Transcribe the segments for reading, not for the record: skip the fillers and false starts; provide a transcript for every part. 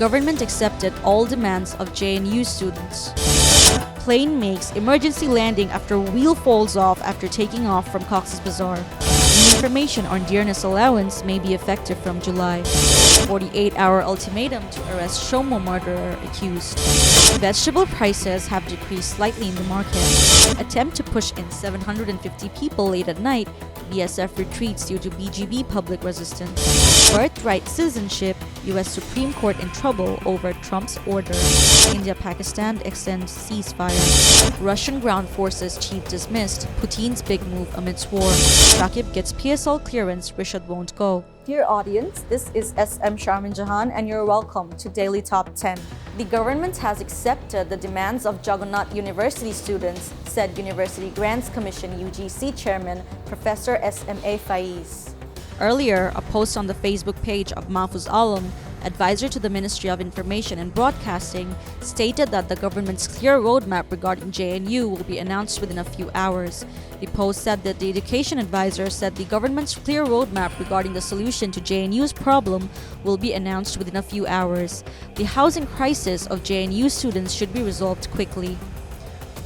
government accepted all demands of JNU students. Plane makes emergency landing after wheel falls off after taking off from Cox's Bazar. New information on dearness allowance may be effective from July. 48-hour ultimatum to arrest Shomo murderer accused. Vegetable prices have decreased slightly in the market. Attempt to push in 750 people late at night. BSF retreats due to BGB public resistance. Birthright citizenship. U.S. Supreme Court in trouble over Trump's order. India-Pakistan extends ceasefire. Russian ground forces chief dismissed. Putin's big move amidst war. Shakib gets PSL clearance. Rishad won't go. Dear audience, this is SM Sharmin Jahan and you're welcome to Daily Top 10. The government has accepted the demands of Jagannath University students, said University Grants Commission UGC Chairman Professor SMA Faiz. Earlier, a post on the Facebook page of Mahfuz Alam, advisor to the Ministry of Information and Broadcasting, stated that the government's clear roadmap regarding JNU will be announced within a few hours. The post said that the education advisor said the government's clear roadmap regarding the solution to JNU's problem will be announced within a few hours. The housing crisis of JNU students should be resolved quickly.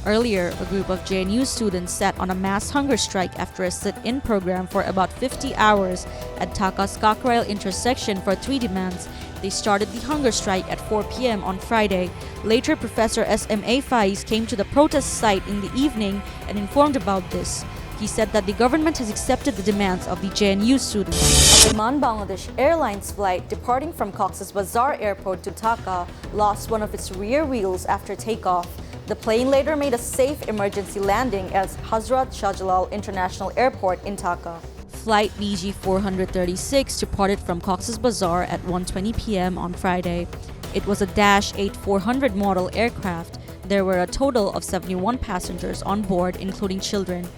Earlier, a group of JNU students sat on a mass hunger strike after a sit-in program for about 50 hours at Dhaka's Kakrail intersection for 3 demands. They started the hunger strike at 4 p.m. on Friday. Later, Professor SMA Faiz came to the protest site in the evening and informed about this. He said that the government has accepted the demands of the JNU students. A Biman Bangladesh Airlines flight departing from Cox's Bazar Airport to Dhaka lost one of its rear wheels after takeoff. The plane later made a safe emergency landing at Hazrat Shah Jalal International Airport in Dhaka. Flight BG 436 departed from Cox's Bazar at 1:20 p.m. on Friday. It was a Dash 8-400 model aircraft. There were a total of 71 passengers on board, including children.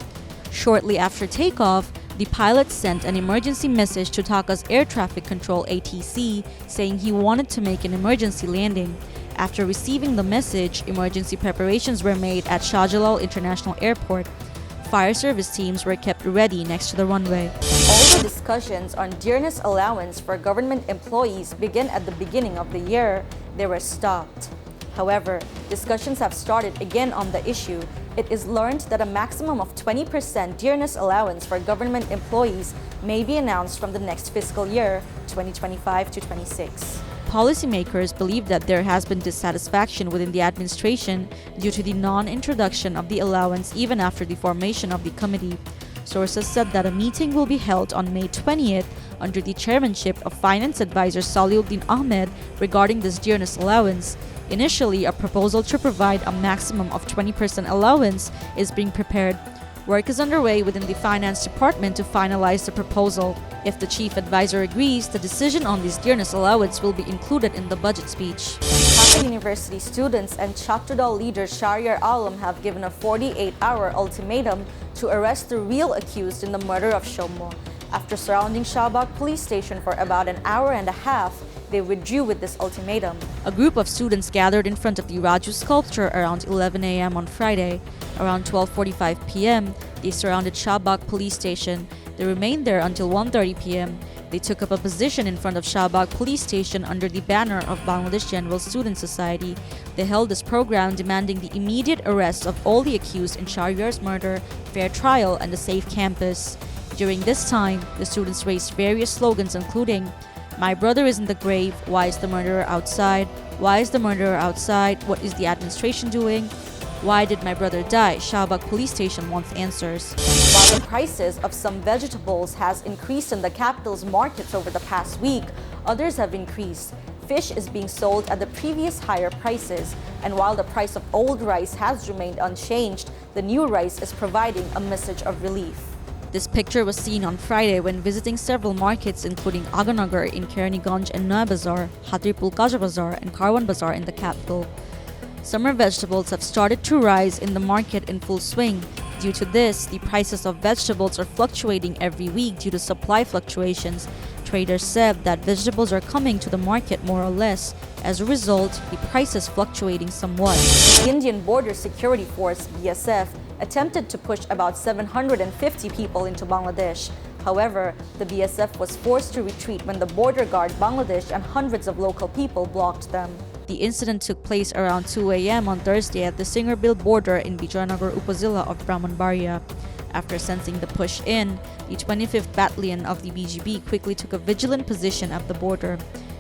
Shortly after takeoff, the pilot sent an emergency message to Dhaka's Air Traffic Control ATC saying he wanted to make an emergency landing. After receiving the message, emergency preparations were made at Shah Jalal International Airport. Fire service teams were kept ready next to the runway. All the discussions on dearness allowance for government employees began at the beginning of the year. They were stopped. However, discussions have started again on the issue. It is learned that a maximum of 20% dearness allowance for government employees may be announced from the next fiscal year, 2025 to 26. Policymakers believe that there has been dissatisfaction within the administration due to the non-introduction of the allowance even after the formation of the committee. Sources said that a meeting will be held on May 20th under the chairmanship of Finance Advisor Saliuddin Ahmed regarding this dearness allowance. Initially, a proposal to provide a maximum of 20% allowance is being prepared. Work is underway within the Finance Department to finalize the proposal. If the Chief Advisor agrees, the decision on this dearness allowance will be included in the budget speech. Dhaka University students and Chatrodal leader Shahryar Alam have given a 48-hour ultimatum to arrest the real accused in the murder of Shomo. After surrounding Shahbag police station for about an hour and a half, they withdrew with this ultimatum. A group of students gathered in front of the Raju sculpture around 11 a.m. on Friday. Around 12:45 p.m., they surrounded Shahbag police station. They remained there until 1:30 p.m. They took up a position in front of Shahbag police station under the banner of Bangladesh General Student Society. They held this program demanding the immediate arrest of all the accused in Shahriyar's murder, fair trial, and a safe campus. During this time, the students raised various slogans including, "My brother is in the grave, why is the murderer outside? Why is the murderer outside? What is the administration doing? Why did my brother die? Shahbag police station wants answers." While the prices of some vegetables has increased in the capital's markets over the past week, others have increased. Fish is being sold at the previous higher prices, and while the price of old rice has remained unchanged, the new rice is providing a message of relief. This picture was seen on Friday when visiting several markets including Aganagar in Keraniganj and Noya Bazar, Hatripul Kaja Bazar, and Karwan Bazar in the capital. Summer vegetables have started to rise in the market in full swing. Due to this, the prices of vegetables are fluctuating every week due to supply fluctuations. Traders said that vegetables are coming to the market more or less. As a result, the price is fluctuating somewhat. The Indian Border Security Force, BSF, attempted to push about 750 people into Bangladesh. However, the BSF was forced to retreat when the border guard Bangladesh and hundreds of local people blocked them. The incident took place around 2 a.m. on Thursday at the Singarbil border in Bijayanagar Upazila of Brahmanbaria. After sensing the push in, the 25th Battalion of the BGB quickly took a vigilant position at the border.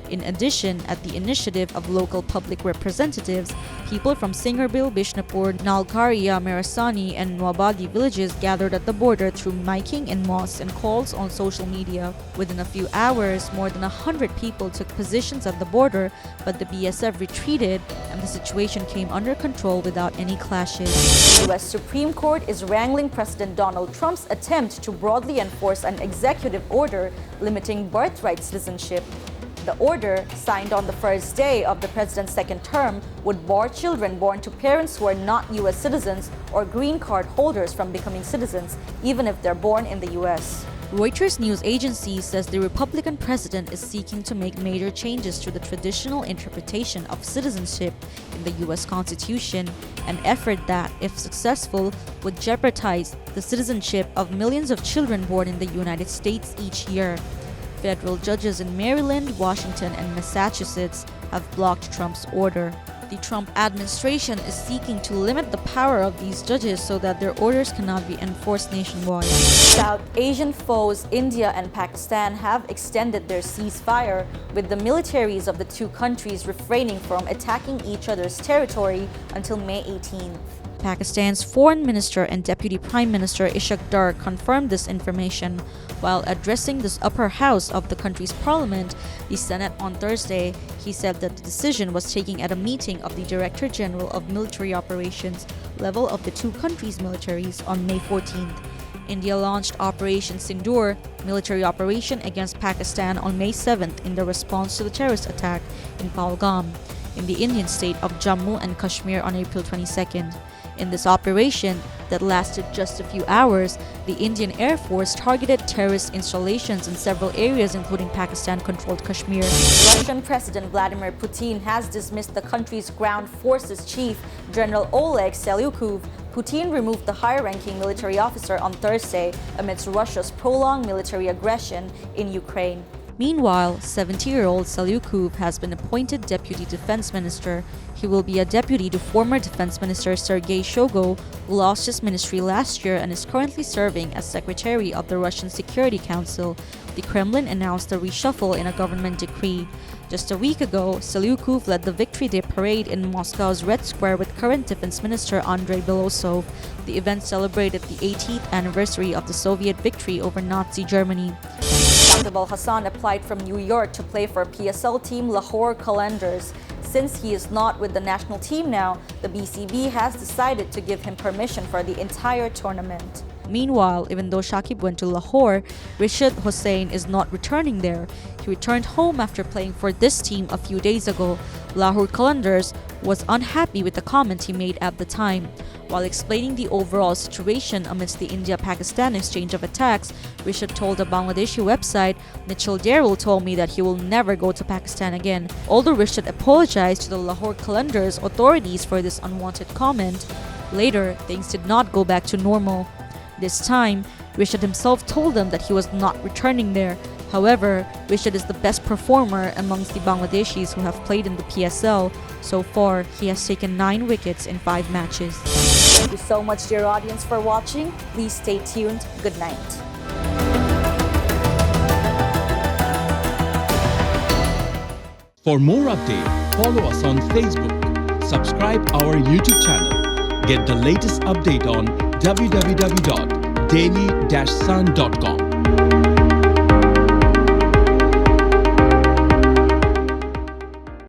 In addition, at the initiative of local public representatives, people from Singarbil, Bishnupur, Nalkaria, Merasani, and Nwabadi villages gathered at the border through miking in mosques and calls on social media. Within a few hours, more than 100 people took positions at the border, but the BSF retreated and the situation came under control without any clashes. The U.S. Supreme Court is wrangling President Donald Trump's attempt to broadly enforce an executive order limiting birthright citizenship. The order, signed on the first day of the president's second term, would bar children born to parents who are not U.S. citizens or green card holders from becoming citizens, even if they're born in the U.S. Reuters news agency says the Republican president is seeking to make major changes to the traditional interpretation of citizenship in the U.S. Constitution, an effort that, if successful, would jeopardize the citizenship of millions of children born in the United States each year. Federal judges in Maryland, Washington, and Massachusetts have blocked Trump's order. The Trump administration is seeking to limit the power of these judges so that their orders cannot be enforced nationwide. South Asian foes India and Pakistan have extended their ceasefire, with the militaries of the two countries refraining from attacking each other's territory until May 18th. Pakistan's Foreign Minister and Deputy Prime Minister Ishaq Dar confirmed this information while addressing the upper house of the country's parliament, the Senate, on Thursday. He said that the decision was taken at a meeting of the Director General of Military Operations level of the two countries' militaries on May 14th. India launched Operation Sindoor, military operation against Pakistan, on May 7th in the response to the terrorist attack in Pahalgam, in the Indian state of Jammu and Kashmir on April 22nd. In this operation that lasted just a few hours, the Indian Air Force targeted terrorist installations in several areas including Pakistan-controlled Kashmir. Russian President Vladimir Putin has dismissed the country's ground forces chief, General Oleg Selyukov. Putin removed the high-ranking military officer on Thursday amidst Russia's prolonged military aggression in Ukraine. Meanwhile, 70-year-old Selyukov has been appointed Deputy Defense Minister. He will be a deputy to former Defense Minister Sergei Shoigu, who lost his ministry last year and is currently serving as Secretary of the Russian Security Council. The Kremlin announced the reshuffle in a government decree. Just a week ago, Selyukov led the Victory Day parade in Moscow's Red Square with current Defense Minister Andrei Belosov. The event celebrated the 80th anniversary of the Soviet victory over Nazi Germany. Shakib Hassan applied from New York to play for PSL team Lahore Qalandars. Since he is not with the national team now, the BCB has decided to give him permission for the entire tournament. Meanwhile, even though Shakib went to Lahore, Rashid Hossain is not returning there. He returned home after playing for this team a few days ago. Lahore Qalandars was unhappy with the comment he made at the time. While explaining the overall situation amidst the India-Pakistan exchange of attacks, Rashid told a Bangladeshi website, "Nichil Darul told me that he will never go to Pakistan again." Although Rashid apologized to the Lahore Qalandars authorities for this unwanted comment, later things did not go back to normal. This time, Rashid himself told them that he was not returning there. However, Rashid is the best performer amongst the Bangladeshis who have played in the PSL. So far, he has taken 9 wickets in 5 matches. Thank you so much, dear audience, for watching. Please stay tuned. Good night. For more updates, follow us on Facebook, subscribe our YouTube channel, get the latest update on www.daily-sun.com.